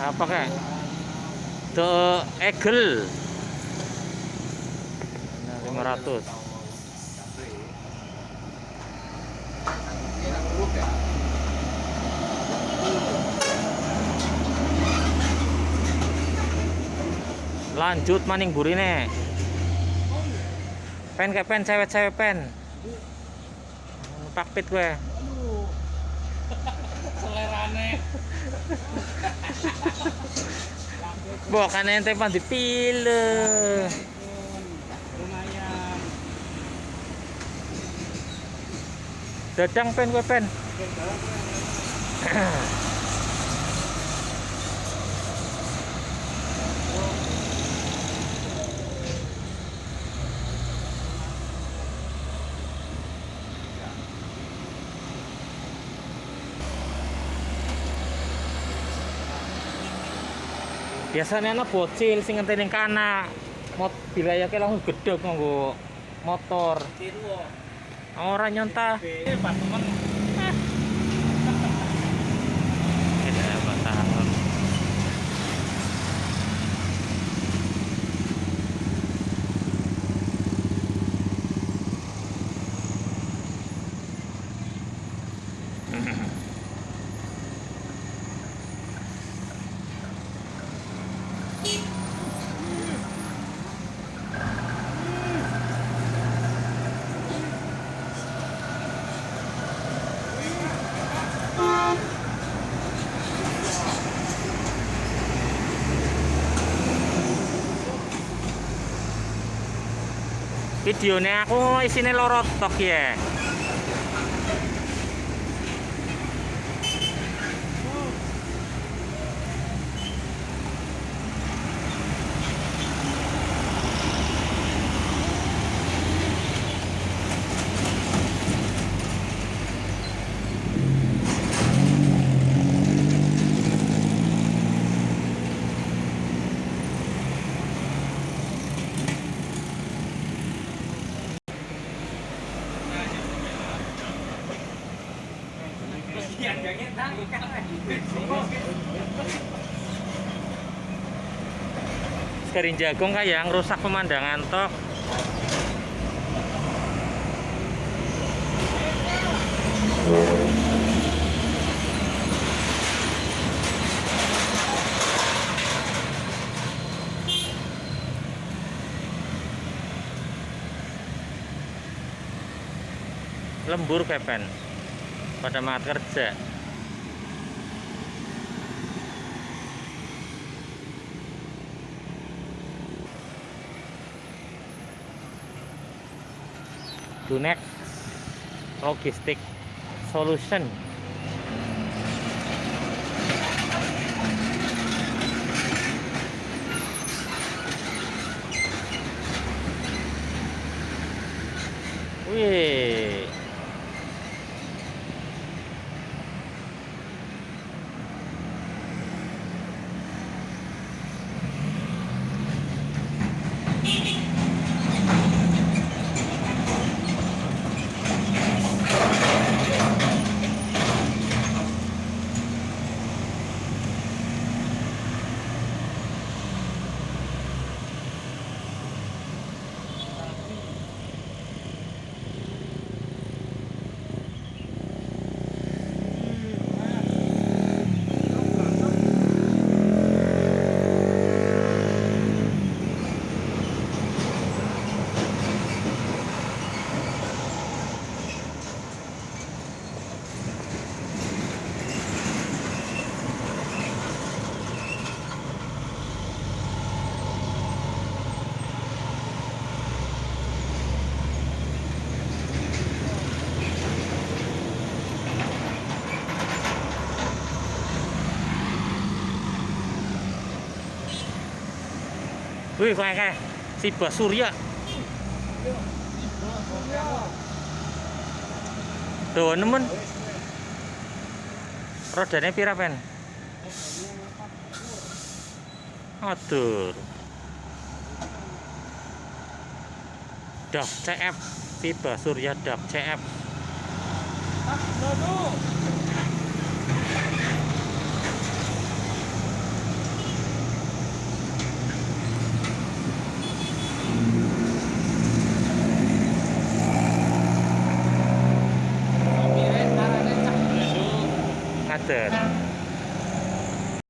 Apa kek? The Eagle. Nah, 500. Lanjut maning burine. Pen kayak pen cewek-cewek pen. Pakpit gue. Selerane. Bukan ente pan dipilih. Lumayan. Dadang pen gue pen. Biasanya anak bocil sing ngenteni kana mobil aja langsung gedeg nganggo motor. Ora nyontah. Pas temen. Ini batang. Videonya aku isine loro tok ya. Sekering jagung kayak yang rusak pemandangan tok. Lembur kepen pada maat kerja. Dunex Logistik Solution. Wih. Wih, kayak si Basurya. Tuh, nemen. Rodanya pira, pen? Aduh. DAF CF, si Basurya DAF CF. macet.